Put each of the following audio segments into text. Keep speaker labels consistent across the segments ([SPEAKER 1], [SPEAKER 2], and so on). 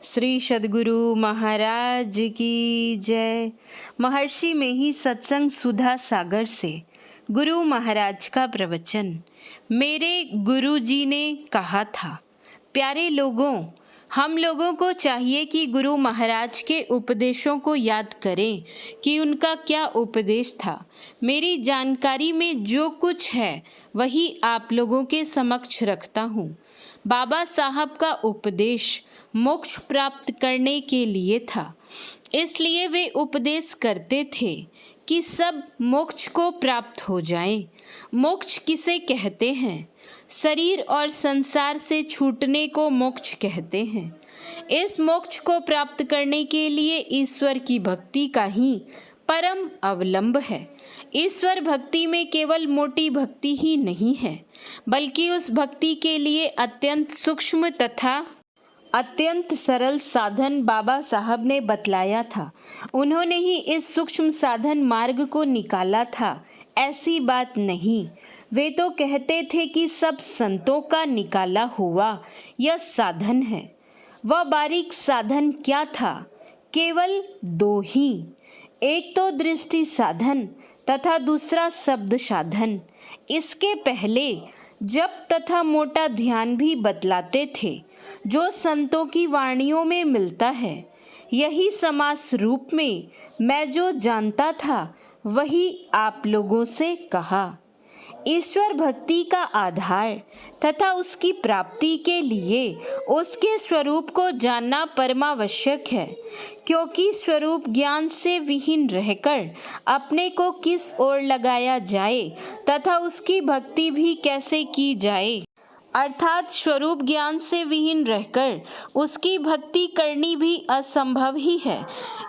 [SPEAKER 1] श्री सद्गुरु महाराज की जय। महर्षि में ही सत्संग सुधा सागर से गुरु महाराज का प्रवचन। मेरे गुरु जी ने कहा था, प्यारे लोगों, हम लोगों को चाहिए कि गुरु महाराज के उपदेशों को याद करें कि उनका क्या उपदेश था। मेरी जानकारी में जो कुछ है वही आप लोगों के समक्ष रखता हूँ। बाबा साहब का उपदेश मोक्ष प्राप्त करने के लिए था, इसलिए वे उपदेश करते थे कि सब मोक्ष को प्राप्त हो जाएं। मोक्ष किसे कहते हैं? शरीर और संसार से छूटने को मोक्ष कहते हैं। इस मोक्ष को प्राप्त करने के लिए ईश्वर की भक्ति का ही परम अवलंब है। ईश्वर भक्ति में केवल मोटी भक्ति ही नहीं है, बल्कि उस भक्ति के लिए अत्यंत सूक्ष्म तथा अत्यंत सरल साधन बाबा साहब ने बतलाया था। उन्होंने ही इस सूक्ष्म साधन मार्ग को निकाला था, ऐसी बात नहीं। वे तो कहते थे कि सब संतों का निकाला हुआ यह साधन है। वह बारीक साधन क्या था? केवल दो ही, एक तो दृष्टि साधन तथा दूसरा शब्द साधन। इसके पहले जप तथा मोटा ध्यान भी बतलाते थे, जो संतों की वाणियों में मिलता है। यही समास रूप में मैं जो जानता था वही आप लोगों से कहा। ईश्वर भक्ति का आधार तथा उसकी प्राप्ति के लिए उसके स्वरूप को जानना परमावश्यक है, क्योंकि स्वरूप ज्ञान से विहीन रहकर अपने को किस ओर लगाया जाए तथा उसकी भक्ति भी कैसे की जाए, अर्थात स्वरूप ज्ञान से विहीन रहकर उसकी भक्ति करनी भी असंभव ही है।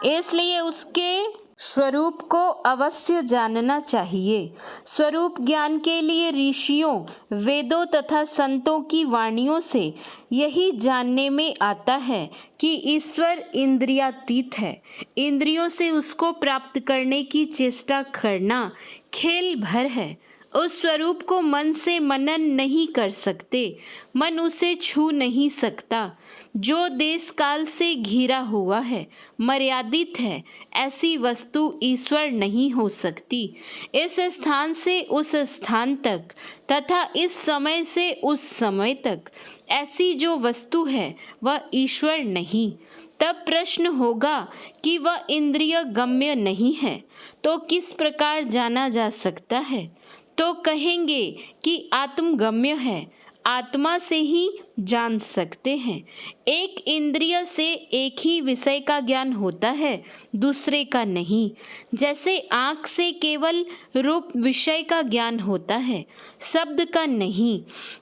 [SPEAKER 1] इसलिए उसके स्वरूप को अवश्य जानना चाहिए। स्वरूप ज्ञान के लिए ऋषियों, वेदों तथा संतों की वाणियों से यही जानने में आता है कि ईश्वर इंद्रियातीत है। इंद्रियों से उसको प्राप्त करने की चेष्टा करना खेल भर है। उस स्वरूप को मन से मनन नहीं कर सकते, मन उसे छू नहीं सकता। जो देश काल से घिरा हुआ है, मर्यादित है, ऐसी वस्तु ईश्वर नहीं हो सकती। इस स्थान से उस स्थान तक तथा इस समय से उस समय तक ऐसी जो वस्तु है वह ईश्वर नहीं। तब प्रश्न होगा कि वह इंद्रिय गम्य नहीं है तो किस प्रकार जाना जा सकता है? तो कहेंगे कि आत्मगम्य है, आत्मा से ही जान सकते हैं। एक इंद्रिय से एक ही विषय का ज्ञान होता है, दूसरे का नहीं। जैसे आँख से केवल रूप विषय का ज्ञान होता है, शब्द का नहीं,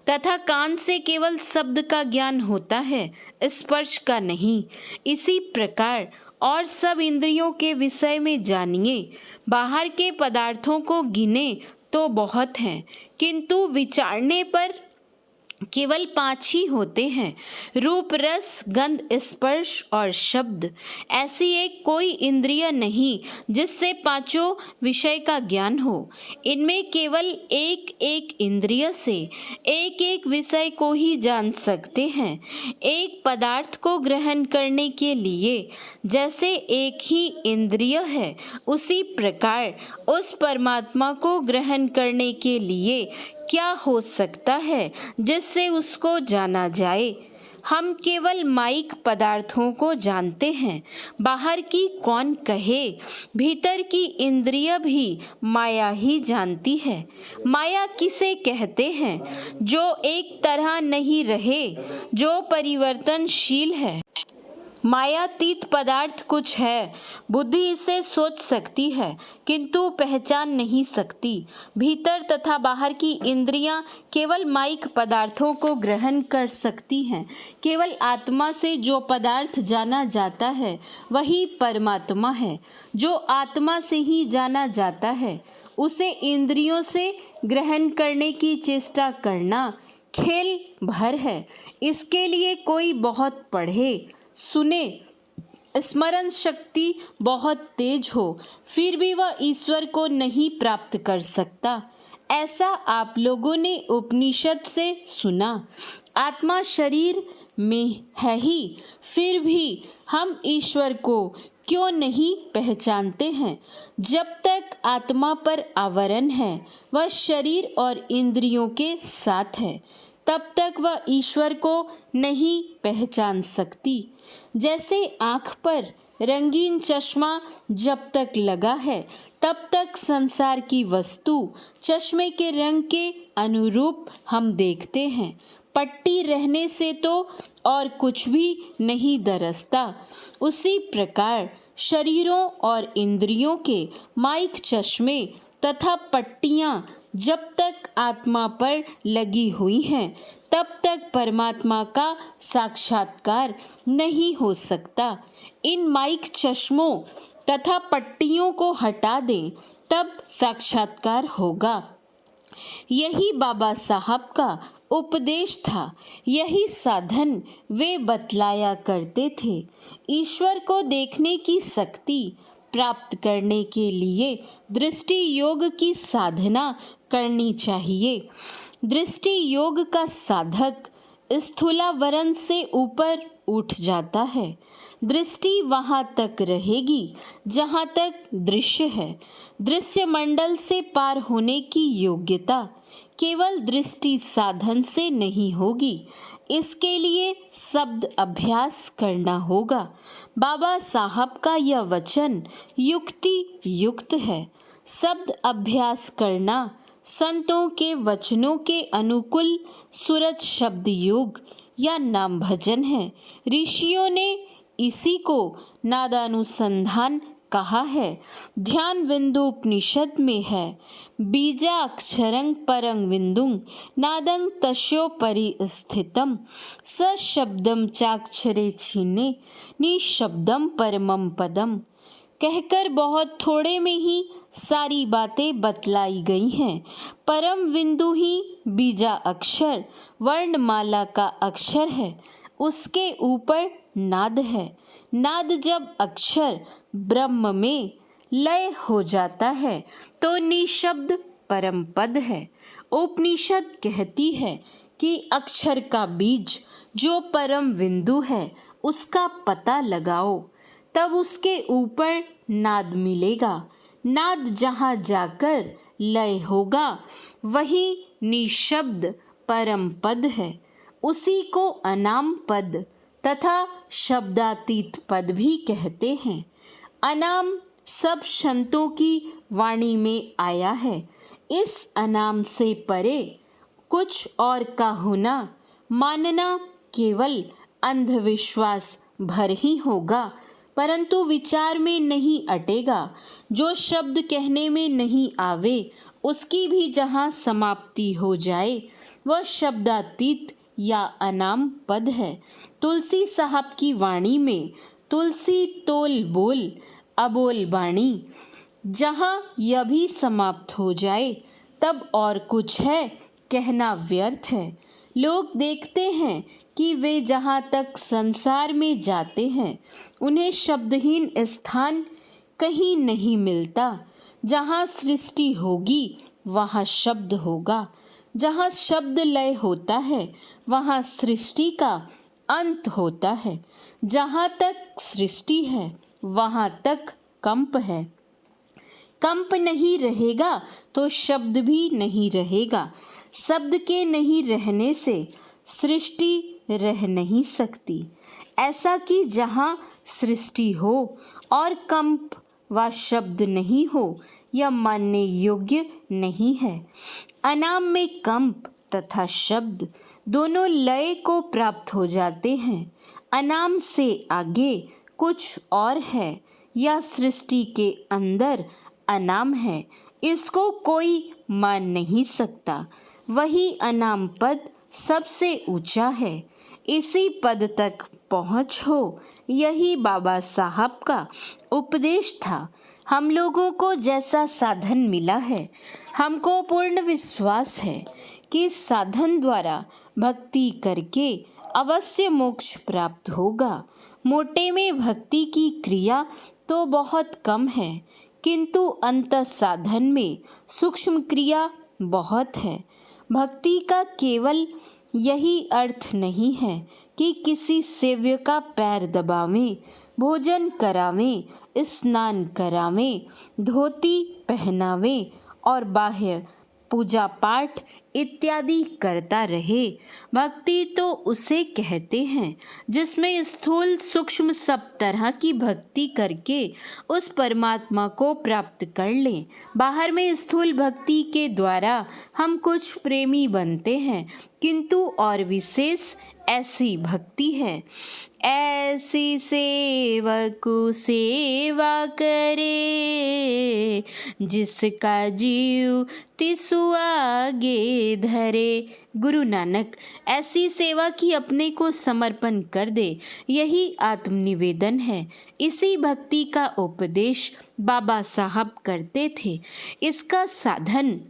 [SPEAKER 1] तथा कान से केवल शब्द का ज्ञान होता है, स्पर्श का नहीं। इसी प्रकार और सब इंद्रियों के विषय में जानिए। बाहर के पदार्थों को गिने तो बहुत हैं, किंतु विचारने पर केवल 5 ही होते हैं, रूप, रस, गंध, स्पर्श और शब्द। ऐसी एक कोई इंद्रिय नहीं जिससे 5 विषय का ज्ञान हो। इनमें केवल एक एक इंद्रिय से एक एक विषय को ही जान सकते हैं। एक पदार्थ को ग्रहण करने के लिए जैसे एक ही इंद्रिय है, उसी प्रकार उस परमात्मा को ग्रहण करने के लिए क्या हो सकता है जिससे उसको जाना जाए? हम केवल माइक पदार्थों को जानते हैं। बाहर की कौन कहे, भीतर की इंद्रिय भी माया ही जानती है। माया किसे कहते हैं? जो एक तरह नहीं रहे, जो परिवर्तनशील है। मायातीत पदार्थ कुछ है, बुद्धि इसे सोच सकती है किंतु पहचान नहीं सकती। भीतर तथा बाहर की इंद्रियां केवल माइक पदार्थों को ग्रहण कर सकती हैं। केवल आत्मा से जो पदार्थ जाना जाता है वही परमात्मा है। जो आत्मा से ही जाना जाता है उसे इंद्रियों से ग्रहण करने की चेष्टा करना खेल भर है। इसके लिए कोई बहुत पढ़े, सुने, स्मरण शक्ति बहुत तेज हो, फिर भी वह ईश्वर को नहीं प्राप्त कर सकता। ऐसा आप लोगों ने उपनिषद से सुना। आत्मा शरीर में है ही, फिर भी हम ईश्वर को क्यों नहीं पहचानते हैं? जब तक आत्मा पर आवरण है, वह शरीर और इंद्रियों के साथ है, तब तक वह ईश्वर को नहीं पहचान सकती। जैसे आँख पर रंगीन चश्मा जब तक लगा है, तब तक संसार की वस्तु चश्मे के रंग के अनुरूप हम देखते हैं। पट्टी रहने से तो और कुछ भी नहीं दरसता। उसी प्रकार शरीरों और इंद्रियों के माइक चश्मे तथा पट्टियाँ जब तक आत्मा पर लगी हुई हैं, तब तक परमात्मा का साक्षात्कार नहीं हो सकता। इन माइक चश्मों तथा पट्टियों को हटा दें, तब साक्षात्कार होगा। यही बाबा साहब का उपदेश था, यही साधन वे बतलाया करते थे। ईश्वर को देखने की शक्ति प्राप्त करने के लिए दृष्टि योग की साधना करनी चाहिए। दृष्टि योग का साधक स्थूलावरण से ऊपर उठ जाता है। दृष्टि वहाँ तक रहेगी जहाँ तक दृश्य है। दृश्य मंडल से पार होने की योग्यता केवल दृष्टि साधन से नहीं होगी, इसके लिए शब्द अभ्यास करना होगा। बाबा साहब का यह वचन युक्ति युक्त है। शब्द अभ्यास करना संतों के वचनों के अनुकूल सूरज शब्द योग या नाम भजन है। ऋषियों ने इसी को नादानुसंधान कहा है। ध्यान बिंदु उपनिषद में है, बीजाक्षरं परं बिंदुं नादं तस्योपरि स्थितम स शब्दम चाक्षरे छिन्ने निशब्दम परमं पदम। कहकर बहुत थोड़े में ही सारी बातें बतलाई गई हैं। परम बिंदु ही बीजा अक्षर वर्णमाला का अक्षर है, उसके ऊपर नाद है। नाद जब अक्षर ब्रह्म में लय हो जाता है तो निशब्द परम पद है। उपनिषद कहती है कि अक्षर का बीज जो परम बिंदु है उसका पता लगाओ, तब उसके ऊपर नाद मिलेगा। नाद जहाँ जाकर लय होगा वही निशब्द परम पद है। उसी को अनाम पद तथा शब्दातीत पद भी कहते हैं। अनाम सब संतों की वाणी में आया है। इस अनाम से परे कुछ और का होना मानना केवल अंधविश्वास भर ही होगा, परंतु विचार में नहीं अटेगा। जो शब्द कहने में नहीं आवे उसकी भी जहाँ समाप्ति हो जाए वह शब्दातीत या अनाम पद है। तुलसी साहब की वाणी में तुलसी तोल बोल अबोल बाणी, जहाँ यह भी समाप्त हो जाए तब और कुछ है कहना व्यर्थ है। लोग देखते हैं कि वे जहाँ तक संसार में जाते हैं उन्हें शब्दहीन स्थान कहीं नहीं मिलता। जहाँ सृष्टि होगी वहाँ शब्द होगा। जहाँ शब्द लय होता है वहाँ सृष्टि का अंत होता है। जहाँ तक सृष्टि है वहाँ तक कंप है। कंप नहीं रहेगा तो शब्द भी नहीं रहेगा। शब्द के नहीं रहने से सृष्टि रह नहीं सकती। ऐसा कि जहाँ सृष्टि हो और कंप व शब्द नहीं हो, यह मानने योग्य नहीं है। अनाम में कंप तथा शब्द दोनों लय को प्राप्त हो जाते हैं। अनाम से आगे कुछ और है या सृष्टि के अंदर अनाम है, इसको कोई मान नहीं सकता। वही अनाम पद सबसे ऊंचा है। इसी पद तक पहुँच हो, यही बाबा साहब का उपदेश था। हम लोगों को जैसा साधन मिला है, हमको पूर्ण विश्वास है कि इस साधन द्वारा भक्ति करके अवश्य मोक्ष प्राप्त होगा। मोटे में भक्ति की क्रिया तो बहुत कम है, किंतु अंतः साधन में सूक्ष्म क्रिया बहुत है। भक्ति का केवल यही अर्थ नहीं है कि किसी सेव्य का पैर दबावें, भोजन करावें, स्नान करावें, धोती पहनावें और बाह्य पूजा पाठ इत्यादि करता रहे। भक्ति तो उसे कहते हैं जिसमें स्थूल सूक्ष्म सब तरह की भक्ति करके उस परमात्मा को प्राप्त कर लें। बाहर में स्थूल भक्ति के द्वारा हम कुछ प्रेमी बनते हैं, किंतु और विशेष ऐसी भक्ति है, ऐसी सेवकु सेवा करे, जिसका जीव तिसु आगे धरे। गुरु नानक, ऐसी सेवा की अपने को समर्पण कर दे, यही आत्मनिवेदन है। इसी भक्ति का उपदेश बाबा साहब करते थे। इसका साधन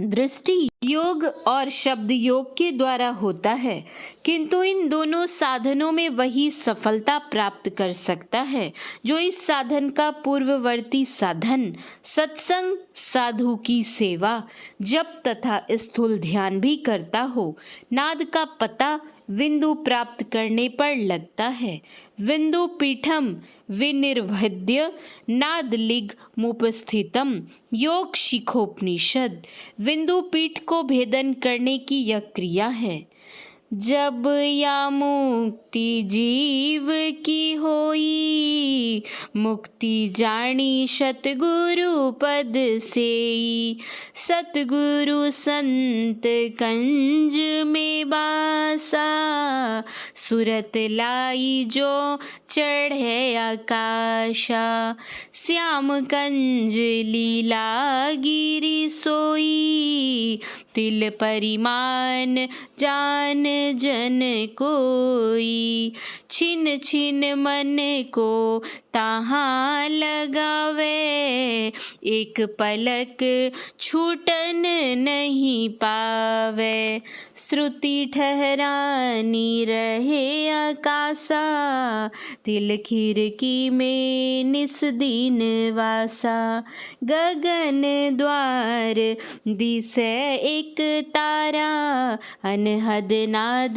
[SPEAKER 1] दृष्टि योग और शब्द योग के द्वारा होता है, किंतु इन दोनों साधनों में वही सफलता प्राप्त कर सकता है जो इस साधन का पूर्ववर्ती साधन सत्संग, साधु की सेवा, जप तथा स्थूल ध्यान भी करता हो। नाद का पता विंदु प्राप्त करने पर लगता है। विंदु पीठम विनिर्भद्य नादलिग मुपस्थितम, योग शिखोपनिषद। विंदु पीठ को भेदन करने की यह क्रिया है। जब या मुक्ति जीव की होई, मुक्ति जानी सतगुरु पद सेई। सतगुरु संत कंज में बासा, सुरत लाई जो चढ़े आकाशा। श्याम कंज लीला गिरी सोई, तिल परिमाण जान जन कोई। छिन छिन मन को ताहाँ लगावे, एक पलक छूटन नहीं पावे। श्रुति ठहरानी रहे आकाशा, तिल खिड़की में निस दिन वासा। गगन द्वार दिसे एक तारा, अनहद नाद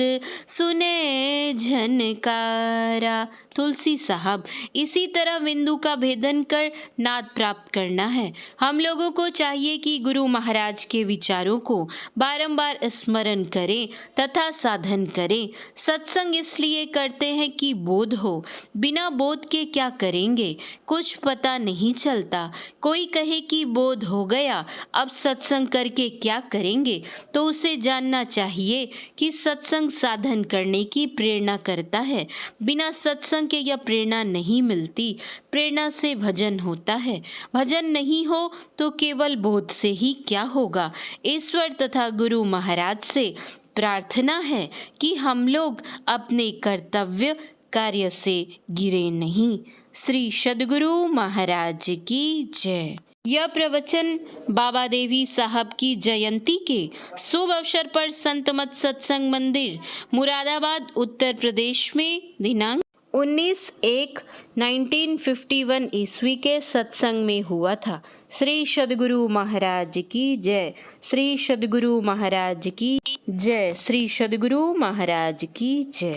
[SPEAKER 1] सुने झनकारा। तुलसी साहब, इसी तरह बिंदु का भेदन कर नाद प्राप्त करना है। हम लोगों को चाहिए कि गुरु महाराज के विचारों को बारंबार स्मरण करें तथा साधन करें। सत्संग इसलिए करते हैं कि बोध हो। बिना बोध के क्या करेंगे, कुछ पता नहीं चलता। कोई कहे कि बोध हो गया, अब सत्संग करके क्या करेंगे, तो उसे जानना चाहिए कि सत्संग साधन करने की प्रेरणा करता है। बिना सत्संग के यह प्रेरणा नहीं मिलती। प्रेरणा से भजन होता है, भजन नहीं हो तो केवल बोध से ही क्या होगा। ईश्वर तथा गुरु महाराज से प्रार्थना है कि हम लोग अपने कर्तव्य कार्य से गिरे नहीं। श्री सद्गुरु महाराज की जय। यह प्रवचन बाबा देवी साहब की जयंती के शुभ अवसर पर संत मत सत्संग मंदिर मुरादाबाद उत्तर प्रदेश में दिनांक 19/1/1951 ईस्वी के सत्संग में हुआ था। श्री सद्गुरु महाराज की जय। श्री सद्गुरु महाराज की जय। श्री सद्गुरु महाराज की जय।